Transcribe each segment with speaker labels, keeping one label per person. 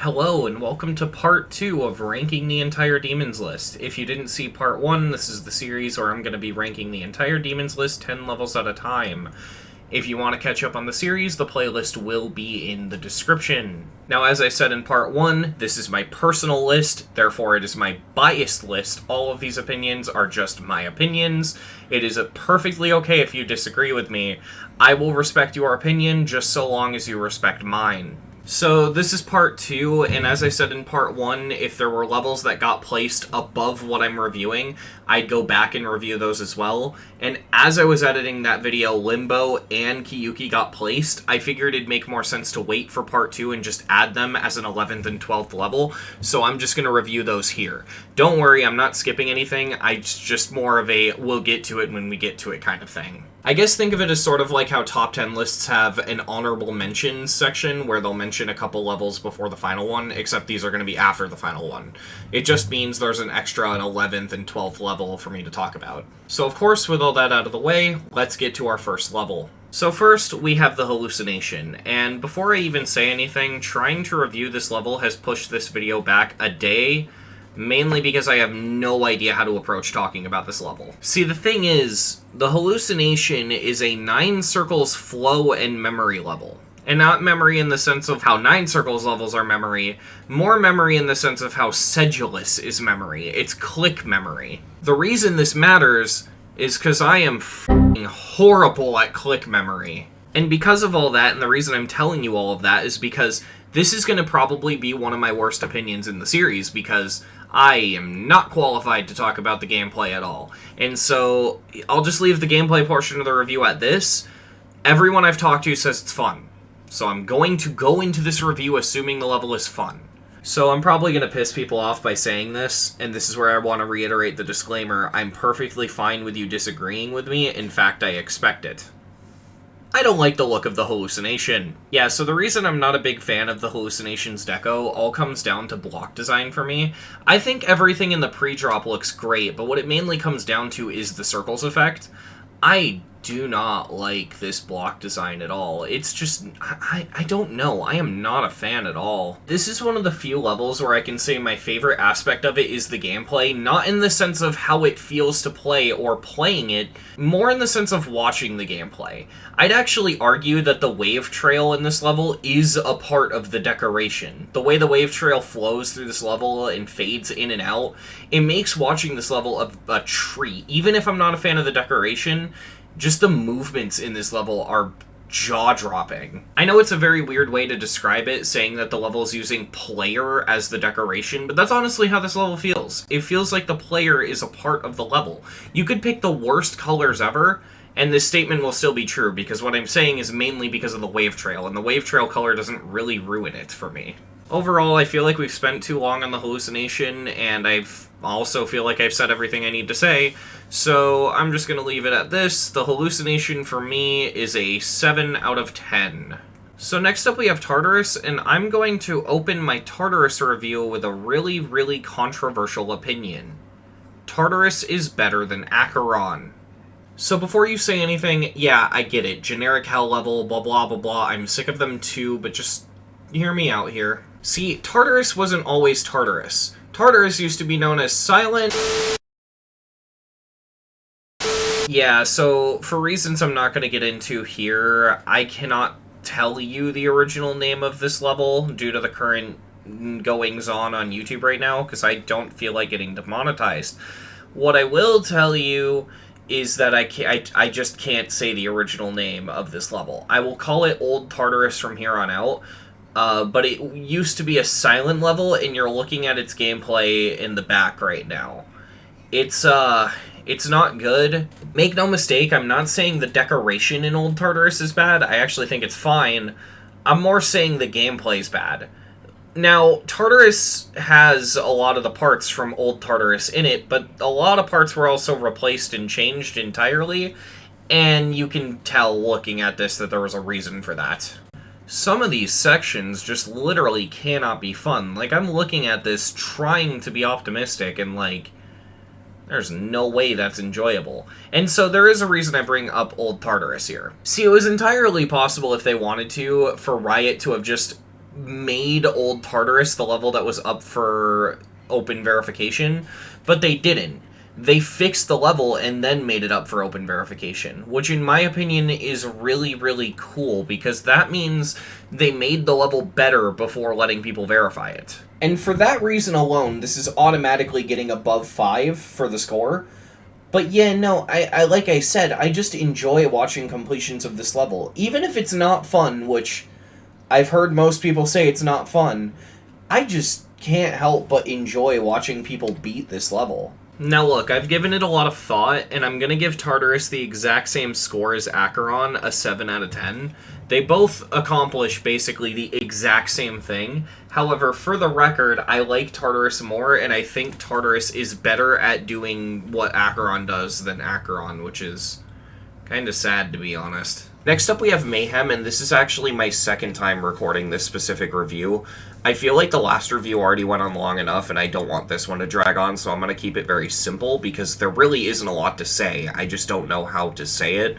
Speaker 1: Hello, and welcome to part 2 of ranking the entire Demons list. If you didn't see part 1, this is the series where I'm going to be ranking the entire Demons list 10 levels at a time. If you want to catch up on the series, the playlist will be in the description. Now, as I said in part 1, this is my personal list, therefore it is my biased list. All of these opinions are just my opinions. It is perfectly okay if you disagree with me. I will respect your opinion just so long as you respect mine. So this is part 2, and as I said in part 1, if there were levels that got placed above what I'm reviewing, I'd go back and review those as well. And as I was editing that video, Limbo and Kyouki got placed. I figured it'd make more sense to wait for part 2 and just add them as an 11th and 12th level, so I'm just going to review those here. Don't worry, I'm not skipping anything, it's just more of a we'll get to it when we get to it kind of thing. I guess think of it as sort of like how top 10 lists have an honorable mentions section where they'll mention a couple levels before the final one, except these are going to be after the final one. It just means there's an extra an 11th and 12th level for me to talk about. So of course, with all that out of the way, let's get to our first level. So first, we have the Hallucination, and before I even say anything, trying to review this level has pushed this video back a day, mainly because I have no idea how to approach talking about this level. See, the thing is, the Hallucination is a 9 circles flow and memory level. And not memory in the sense of how 9 circles levels are memory, more memory in the sense of how sedulous is memory. It's click memory. The reason this matters is because I am f***ing horrible at click memory. And because of all that, and the reason I'm telling you all of that is because this is going to probably be one of my worst opinions in the series, because I am not qualified to talk about the gameplay at all. And so, I'll just leave the gameplay portion of the review at this. Everyone I've talked to says it's fun. So I'm going to go into this review assuming the level is fun. So I'm probably going to piss people off by saying this, and this is where I want to reiterate the disclaimer. I'm perfectly fine with you disagreeing with me. In fact, I expect it. I don't like the look of the Hallucination. Yeah, so the reason I'm not a big fan of the Hallucination's deco all comes down to block design for me. I think everything in the pre-drop looks great, but what it mainly comes down to is the circles effect. I do not like this block design at all. It's just, I don't know. I am not a fan at all. This is one of the few levels where I can say my favorite aspect of it is the gameplay, not in the sense of how it feels to play or playing it, more in the sense of watching the gameplay. I'd actually argue that the wave trail in this level is a part of the decoration. The way the wave trail flows through this level and fades in and out, it makes watching this level a treat. Even if I'm not a fan of the decoration, just the movements in this level are jaw-dropping. I know it's a very weird way to describe it, saying that the level is using player as the decoration, but that's honestly how this level feels. It feels like the player is a part of the level. You could pick the worst colors ever, and this statement will still be true, because what I'm saying is mainly because of the wave trail, and the wave trail color doesn't really ruin it for me. Overall, I feel like we've spent too long on the Hallucination, and I also feel like I've said everything I need to say, so I'm just going to leave it at this. The Hallucination for me is a 7 out of 10. So next up we have Tartarus, and I'm going to open my Tartarus review with a really, really controversial opinion. Tartarus is better than Acheron. So before you say anything, yeah, I get it. Generic hell level, blah blah blah blah, I'm sick of them too, but just hear me out here. See, Tartarus wasn't always Tartarus. Tartarus used to be known as Silent. Yeah, so for reasons I'm not going to get into here, I cannot tell you the original name of this level due to the current goings-on YouTube right now, because I don't feel like getting demonetized. What I will tell you is that I just can't say the original name of this level. I will call it Old Tartarus from here on out. But it used to be a silent level, and you're looking at its gameplay in the back right now. It's not good. Make no mistake, I'm not saying the decoration in Old Tartarus is bad. I actually think it's fine. I'm more saying the gameplay's bad. Now, Tartarus has a lot of the parts from Old Tartarus in it, but a lot of parts were also replaced and changed entirely, and you can tell looking at this that there was a reason for that. Some of these sections just literally cannot be fun. Like, I'm looking at this trying to be optimistic, and like, there's no way that's enjoyable. And so there is a reason I bring up Old Tartarus here. See, it was entirely possible if they wanted to, for Riot to have just made Old Tartarus the level that was up for open verification, but they didn't. They fixed the level and then made it up for open verification, which in my opinion is really, really cool, because that means they made the level better before letting people verify it. And for that reason alone, this is automatically getting above 5 for the score. But yeah, no, I like I said, I just enjoy watching completions of this level. Even if it's not fun, which I've heard most people say it's not fun, I just can't help but enjoy watching people beat this level. Now look, I've given it a lot of thought, and I'm gonna give Tartarus the exact same score as Acheron, a 7 out of 10. They both accomplish basically the exact same thing. However, for the record, I like Tartarus more, and I think Tartarus is better at doing what Acheron does than Acheron, which is kind of sad, to be honest. Next up we have Mayhem, and this is actually my second time recording this specific review. I feel like the last review already went on long enough, and I don't want this one to drag on, so I'm going to keep it very simple, because there really isn't a lot to say. I just don't know how to say it.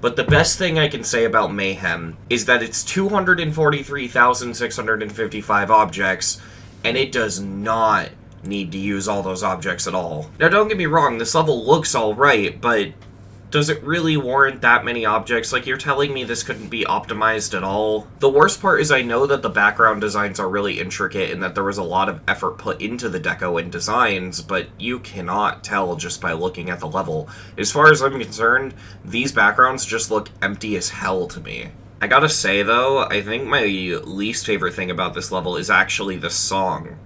Speaker 1: But the best thing I can say about Mayhem is that it's 243,655 objects, and it does not need to use all those objects at all. Now, don't get me wrong, this level looks alright, but does it really warrant that many objects? Like, you're telling me this couldn't be optimized at all? The worst part is I know that the background designs are really intricate and that there was a lot of effort put into the deco and designs, but you cannot tell just by looking at the level. As far as I'm concerned, these backgrounds just look empty as hell to me. I gotta say, though, I think my least favorite thing about this level is actually the song.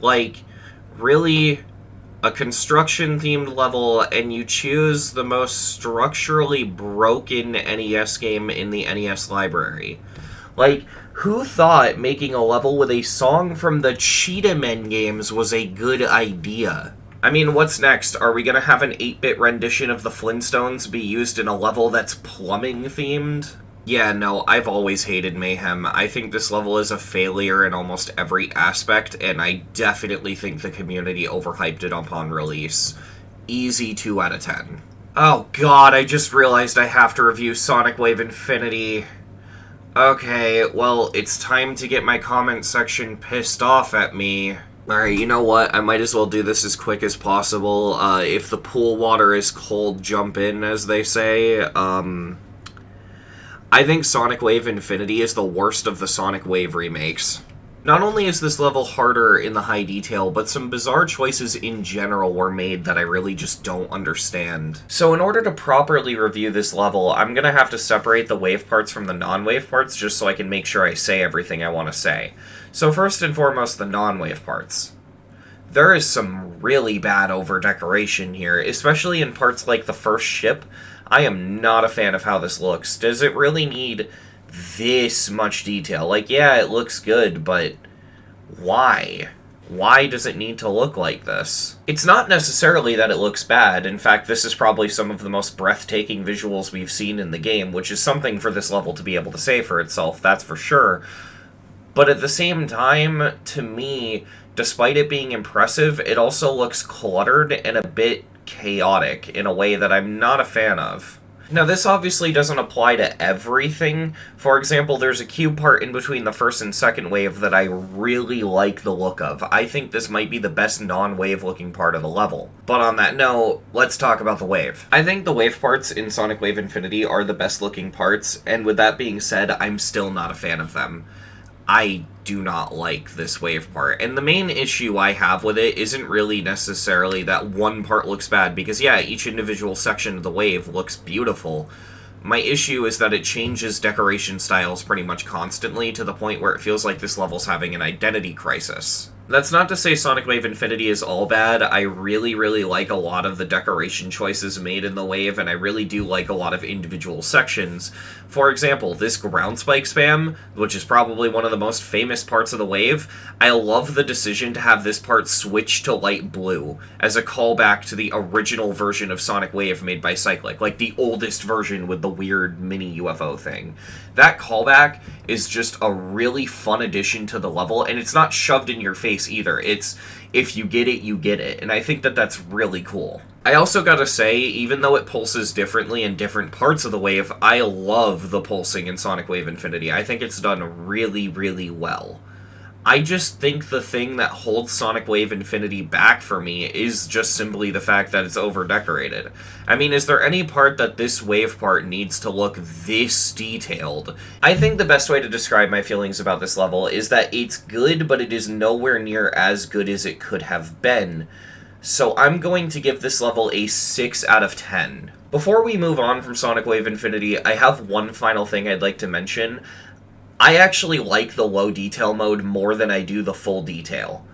Speaker 1: Like, really, a construction-themed level, and you choose the most structurally broken NES game in the NES library. Like, who thought making a level with a song from the Cheetah Men games was a good idea? I mean, what's next? Are we gonna have an 8-bit rendition of the Flintstones be used in a level that's plumbing-themed? Yeah, no, I've always hated Mayhem. I think this level is a failure in almost every aspect, and I definitely think the community overhyped it upon release. Easy 2 out of 10. Oh god, I just realized I have to review Sonic Wave Infinity. Okay, well, it's time to get my comment section pissed off at me. Alright, you know what? I might as well do this as quick as possible. If the pool water is cold, jump in, as they say. I think Sonic Wave Infinity is the worst of the Sonic Wave remakes. Not only is this level harder in the high detail, but some bizarre choices in general were made that I really just don't understand. So in order to properly review this level, I'm gonna have to separate the wave parts from the non-wave parts just so I can make sure I say everything I want to say. So first and foremost, the non-wave parts. There is some really bad over-decoration here, especially in parts like the first ship. I am not a fan of how this looks. Does it really need this much detail? Like, yeah, it looks good, but why? Why does it need to look like this? It's not necessarily that it looks bad. In fact, this is probably some of the most breathtaking visuals we've seen in the game, which is something for this level to be able to say for itself, that's for sure. But at the same time, to me, despite it being impressive, it also looks cluttered and a bit chaotic in a way that I'm not a fan of. Now, this obviously doesn't apply to everything. For example, there's a cube part in between the first and second wave that I really like the look of. I think this might be the best non-wave looking part of the level. But on that note, let's talk about the wave. I think the wave parts in Sonic Wave Infinity are the best looking parts, and with that being said, I'm still not a fan of them. I do not like this wave part. And the main issue I have with it isn't really necessarily that one part looks bad, because yeah, each individual section of the wave looks beautiful. My issue is that it changes decoration styles pretty much constantly to the point where it feels like this level's having an identity crisis. That's not to say Sonic Wave Infinity is all bad. I really, really like a lot of the decoration choices made in the wave, and I really do like a lot of individual sections. For example, this ground spike spam, which is probably one of the most famous parts of the wave, I love the decision to have this part switch to light blue as a callback to the original version of Sonic Wave made by Cyclic, like the oldest version with the weird mini UFO thing. That callback is just a really fun addition to the level, and it's not shoved in your face case either. It's, if you get it, you get it. And I think that that's really cool. I also gotta say, even though it pulses differently in different parts of the wave, I love the pulsing in Sonic Wave Infinity. I think it's done really, really well. I just think the thing that holds Sonic Wave Infinity back for me is just simply the fact that it's over-decorated. I mean, is there any part that this wave part needs to look this detailed? I think the best way to describe my feelings about this level is that it's good, but it is nowhere near as good as it could have been. So I'm going to give this level a 6 out of 10. Before we move on from Sonic Wave Infinity, I have one final thing I'd like to mention. I actually like the low detail mode more than I do the full detail.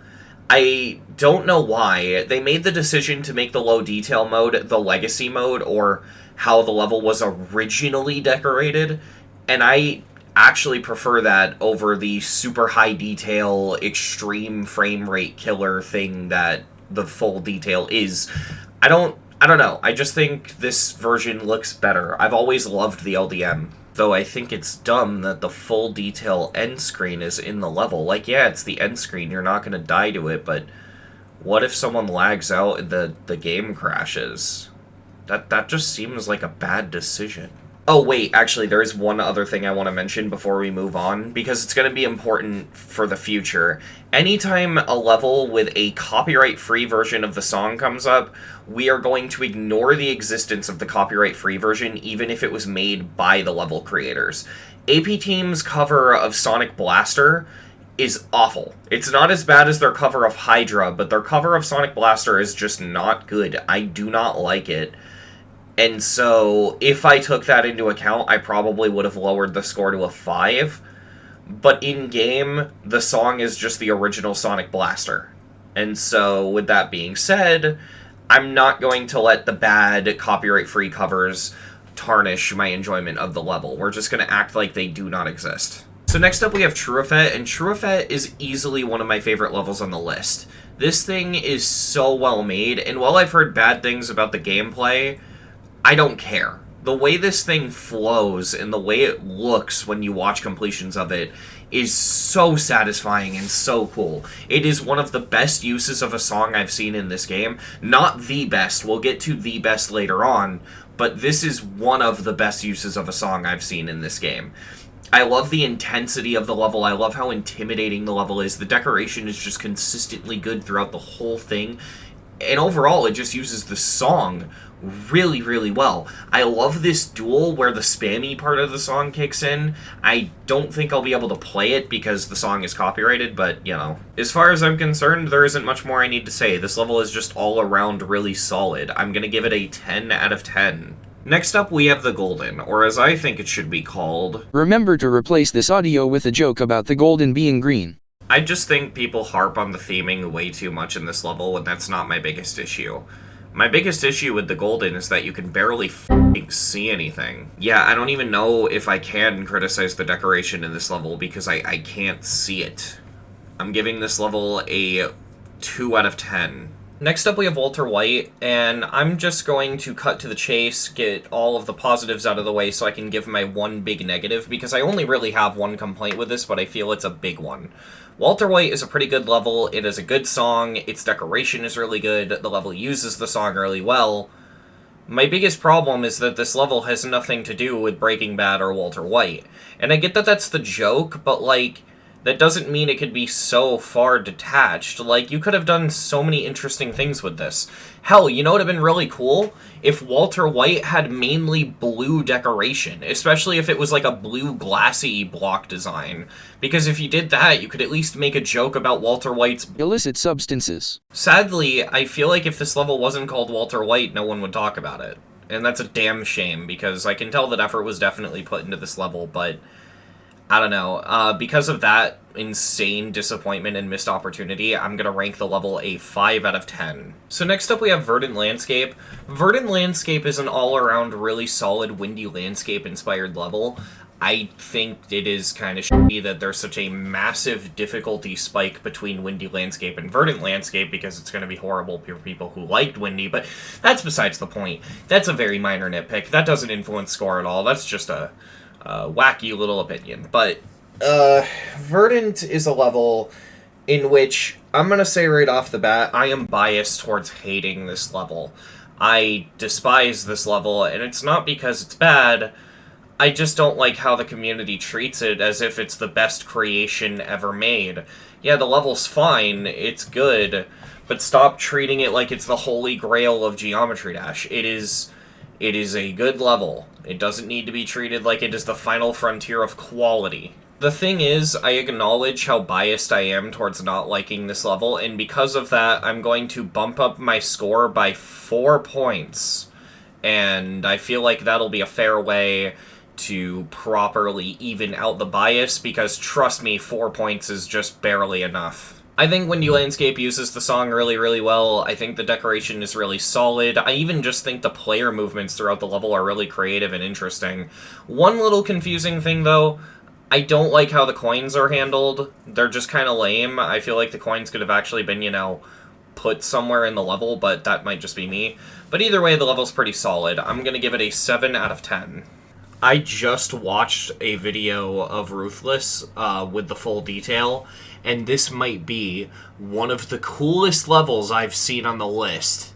Speaker 1: I don't know why. They made the decision to make the low detail mode the legacy mode, or how the level was originally decorated, and I actually prefer that over the super high detail, extreme frame rate killer thing that the full detail is. I don't know. I just think this version looks better. I've always loved the LDM. Though I think it's dumb that the full detail end screen is in the level. Like, yeah, it's the end screen, you're not going to die to it, but what if someone lags out and the game crashes? That just seems like a bad decision. Oh, wait, actually, there is one other thing I want to mention before we move on, because it's going to be important for the future. Anytime a level with a copyright-free version of the song comes up, we are going to ignore the existence of the copyright-free version, even if it was made by the level creators. AP Team's cover of Sonic Blaster is awful. It's not as bad as their cover of Hydra, but their cover of Sonic Blaster is just not good. I do not like it. And so, if I took that into account, I probably would have lowered the score to a 5. But in-game, the song is just the original Sonic Blaster. And so, with that being said, I'm not going to let the bad copyright-free covers tarnish my enjoyment of the level. We're just going to act like they do not exist. So next up we have Trueffet, and Trueffet is easily one of my favorite levels on the list. This thing is so well made, and while I've heard bad things about the gameplay, I don't care. The way this thing flows and the way it looks when you watch completions of it is so satisfying and so cool. It is one of the best uses of a song I've seen in this game. Not the best, we'll get to the best later on, but this is one of the best uses of a song I've seen in this game. I love the intensity of the level, I love how intimidating the level is, the decoration is just consistently good throughout the whole thing, and overall it just uses the song really, really well. I love this duel where the spammy part of the song kicks in. I don't think I'll be able to play it because the song is copyrighted, but, you know. As far as I'm concerned, there isn't much more I need to say. This level is just all around really solid. I'm gonna give it a 10 out of 10. Next up, we have the Golden, or as I think it should be called...
Speaker 2: Remember to replace this audio with a joke about the Golden being green.
Speaker 1: I just think people harp on the theming way too much in this level, and that's not my biggest issue. My biggest issue with the Golden is that you can barely f***ing see anything. Yeah, I don't even know if I can criticize the decoration in this level because I can't see it. I'm giving this level a 2 out of 10. Next up we have Walter White, and I'm just going to cut to the chase, get all of the positives out of the way so I can give my one big negative, because I only really have one complaint with this, but I feel it's a big one. Walter White is a pretty good level, it is a good song, its decoration is really good, the level uses the song really well. My biggest problem is that this level has nothing to do with Breaking Bad or Walter White. And I get that that's the joke, but like, that doesn't mean it could be so far detached. Like, you could have done so many interesting things with this. Hell, you know what would have been really cool? If Walter White had mainly blue decoration, especially if it was like a blue glassy block design. Because if you did that, you could at least make a joke about Walter White's
Speaker 2: illicit substances.
Speaker 1: Sadly, I feel like if this level wasn't called Walter White, no one would talk about it. And that's a damn shame, because I can tell that effort was definitely put into this level, but... I don't know, because of that insane disappointment and missed opportunity, I'm gonna rank the level a 5 out of 10. So next up we have Verdant Landscape. Verdant Landscape is an all-around really solid windy landscape-inspired level. I think it is kind of shitty that there's such a massive difficulty spike between Windy Landscape and Verdant Landscape, because it's going to be horrible for people who liked Windy, but that's besides the point. That's a very minor nitpick. That doesn't influence score at all. That's just a wacky little opinion. But Verdant is a level in which I'm gonna say right off the bat, I am biased towards hating this level. I despise this level, and it's not because it's bad, I just don't like how the community treats it as if it's the best creation ever made. Yeah, the level's fine, it's good, but stop treating it like it's the holy grail of Geometry Dash. It is a good level. It doesn't need to be treated like it is the final frontier of quality. The thing is, I acknowledge how biased I am towards not liking this level, and because of that, I'm going to bump up my score by 4 points. And I feel like that'll be a fair way to properly even out the bias, because trust me, 4 points is just barely enough. I think Windy Landscape uses the song really, really well. I think the decoration is really solid. I even just think the player movements throughout the level are really creative and interesting. One little confusing thing, though, I don't like how the coins are handled. They're just kind of lame. I feel like the coins could have actually been, put somewhere in the level, but that might just be me. But either way, the level's pretty solid. I'm going to give it a 7 out of 10. I just watched a video of Ruthless with the full detail, and this might be one of the coolest levels I've seen on the list.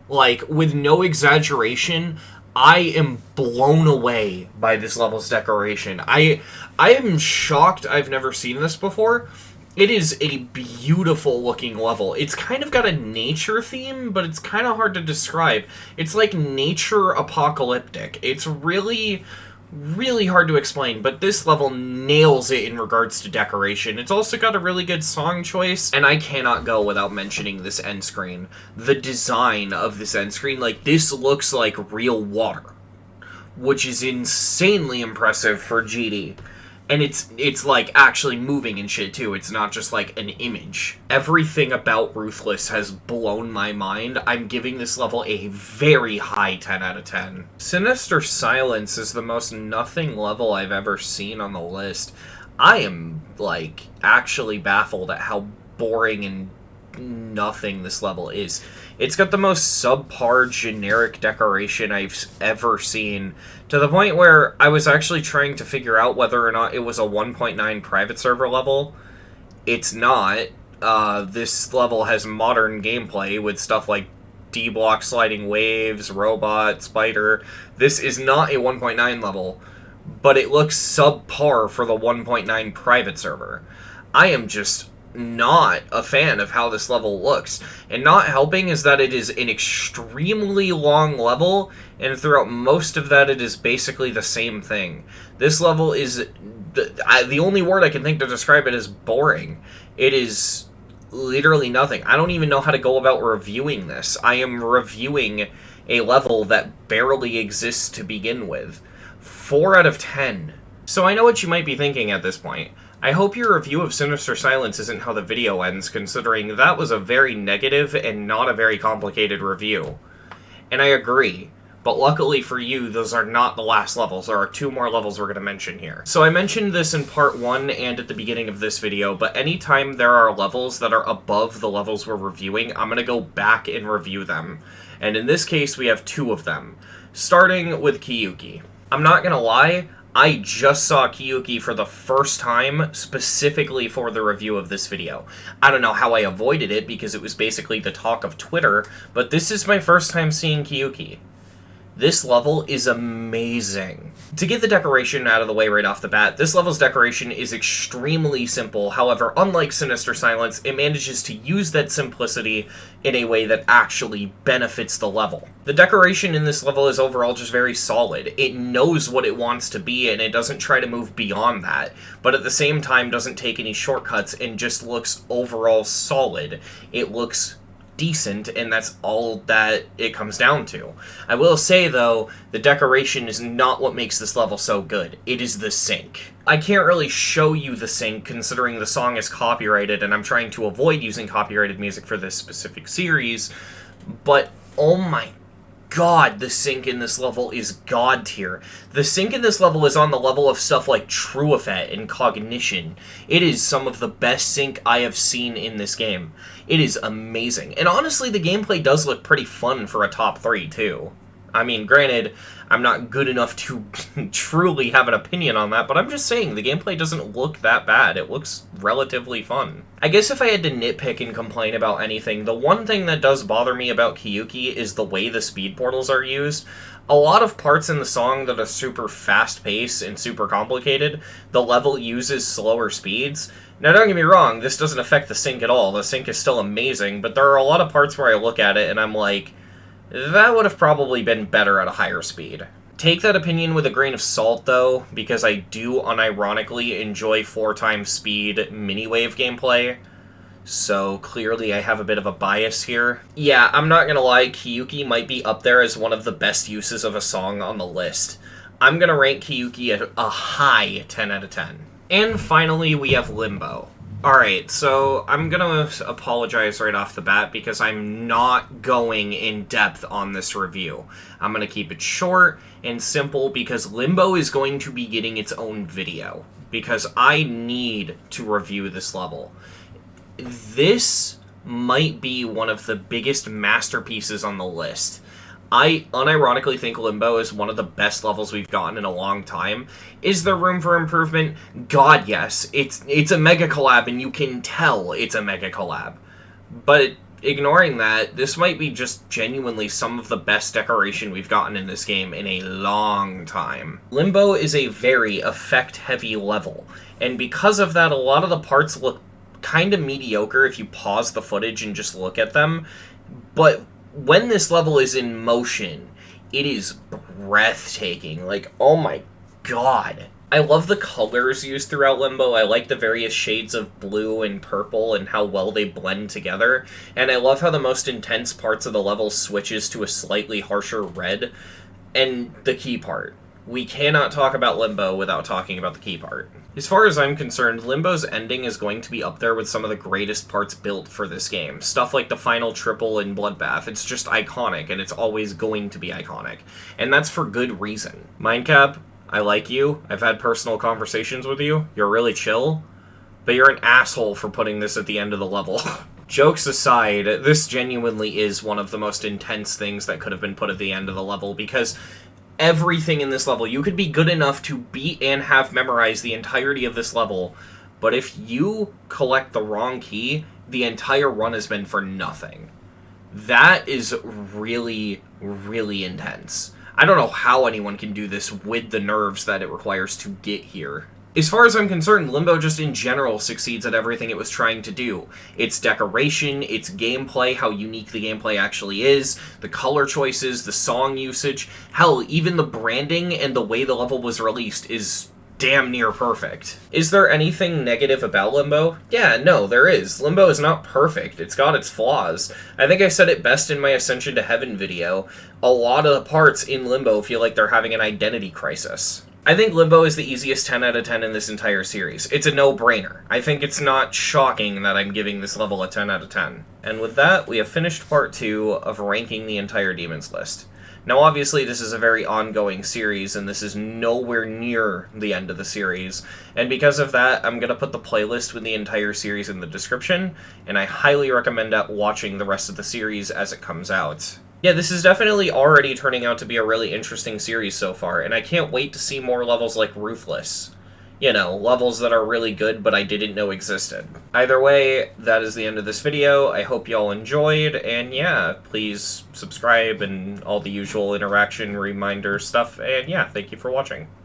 Speaker 1: Like, with no exaggeration, I am blown away by this level's decoration. I am shocked I've never seen this before. It is a beautiful looking level. It's kind of got a nature theme, but it's kind of hard to describe. It's like nature apocalyptic. It's really, really hard to explain, but this level nails it in regards to decoration. It's also got a really good song choice, and I cannot go without mentioning this end screen. The design of this end screen, like, this looks like real water, which is insanely impressive for GD. And it's like actually moving and shit too. It's not just like an image. Everything about Ruthless has blown my mind. I'm giving this level a very high 10 out of 10. Sinister Silence is the most nothing level I've ever seen on the list. I am like actually baffled at how boring and nothing this level is. It's got the most subpar generic decoration I've ever seen, to the point where I was actually trying to figure out whether or not it was a 1.9 private server level. It's not. This level has modern gameplay with stuff like D-block sliding waves, robot, spider. This is not a 1.9 level, but it looks subpar for the 1.9 private server. I am just not a fan of how this level looks, and not helping is that it is an extremely long level, and throughout most of that it is basically the same thing. This level is the only word I can think to describe it is boring. It is literally nothing. I don't even know how to go about reviewing this. I am reviewing a level that barely exists to begin with. 4 out of 10. So I know what you might be thinking at this point. I hope your review of Sinister Silence isn't how the video ends, considering that was a very negative and not a very complicated review. And I agree, but luckily for you, those are not the last levels. There are 2 more levels we're going to mention here. So I mentioned this in part 1 and at the beginning of this video, but anytime there are levels that are above the levels we're reviewing, I'm going to go back and review them. And in this case, we have 2 of them, starting with Kyouki. I'm not going to lie, I just saw Kyouki for the first time, specifically for the review of this video. I don't know how I avoided it, because it was basically the talk of Twitter, but this is my first time seeing Kyouki. This level is amazing. To get the decoration out of the way right off the bat, this level's decoration is extremely simple. However, unlike Sinister Silence, it manages to use that simplicity in a way that actually benefits the level. The decoration in this level is overall just very solid. It knows what it wants to be, and it doesn't try to move beyond that, but at the same time doesn't take any shortcuts and just looks overall solid. It looks decent, and that's all that it comes down to. I will say, though, the decoration is not what makes this level so good. It is the sync. I can't really show you the sync, considering the song is copyrighted, and I'm trying to avoid using copyrighted music for this specific series, but oh my god, the sync in this level is god tier. The sync in this level is on the level of stuff like Trueffet and Cognition. It is some of the best sync I have seen in this game. It is amazing. And honestly, the gameplay does look pretty fun for a top 3, too. I mean, granted, I'm not good enough to truly have an opinion on that, but I'm just saying, the gameplay doesn't look that bad. It looks relatively fun. I guess if I had to nitpick and complain about anything, the one thing that does bother me about Kyouki is the way the speed portals are used. A lot of parts in the song that are super fast-paced and super complicated, the level uses slower speeds. Now, don't get me wrong, this doesn't affect the sync at all. The sync is still amazing, but there are a lot of parts where I look at it and I'm like, that would have probably been better at a higher speed. Take that opinion with a grain of salt, though, because I do unironically enjoy 4x speed mini-wave gameplay, so clearly I have a bit of a bias here. Yeah, I'm not gonna lie, Kyouki might be up there as one of the best uses of a song on the list. I'm gonna rank Kyouki at a high 10 out of 10. And finally, we have Limbo. Alright, so I'm gonna apologize right off the bat because I'm not going in depth on this review. I'm gonna keep it short and simple because Limbo is going to be getting its own video, because I need to review this level. This might be one of the biggest masterpieces on the list. I unironically think Limbo is one of the best levels we've gotten in a long time. Is there room for improvement? God, yes. It's a mega collab, and you can tell it's a mega collab. But ignoring that, this might be just genuinely some of the best decoration we've gotten in this game in a long time. Limbo is a very effect-heavy level, and because of that, a lot of the parts look kind of mediocre if you pause the footage and just look at them, but when this level is in motion, it is breathtaking. Like, oh my god. I love the colors used throughout Limbo. I like the various shades of blue and purple and how well they blend together. And I love how the most intense parts of the level switches to a slightly harsher red. And the key part. We cannot talk about Limbo without talking about the key part. As far as I'm concerned, Limbo's ending is going to be up there with some of the greatest parts built for this game. Stuff like the final triple in Bloodbath. It's just iconic, and it's always going to be iconic. And that's for good reason. Mindcap, I like you. I've had personal conversations with you. You're really chill. But you're an asshole for putting this at the end of the level. Jokes aside, this genuinely is one of the most intense things that could have been put at the end of the level, because everything in this level, you could be good enough to beat and have memorized the entirety of this level, but if you collect the wrong key, the entire run has been for nothing. That is really, really intense. I don't know how anyone can do this with the nerves that it requires to get here. As far as I'm concerned, Limbo just in general succeeds at everything it was trying to do. Its decoration, its gameplay, how unique the gameplay actually is, the color choices, the song usage, hell, even the branding and the way the level was released is damn near perfect. Is there anything negative about Limbo? Yeah, no, there is. Limbo is not perfect. It's got its flaws. I think I said it best in my Ascension to Heaven video. A lot of the parts in Limbo feel like they're having an identity crisis. I think Limbo is the easiest 10 out of 10 in this entire series. It's a no-brainer. I think it's not shocking that I'm giving this level a 10 out of 10. And with that, we have finished part 2 of ranking the entire Demons list. Now obviously this is a very ongoing series, and this is nowhere near the end of the series, and because of that, I'm going to put the playlist with the entire series in the description, and I highly recommend watching the rest of the series as it comes out. Yeah, this is definitely already turning out to be a really interesting series so far, and I can't wait to see more levels like RUTHLESS. You know, levels that are really good but I didn't know existed. Either way, that is the end of this video. I hope y'all enjoyed, and yeah, please subscribe and all the usual interaction reminder stuff, and yeah, thank you for watching.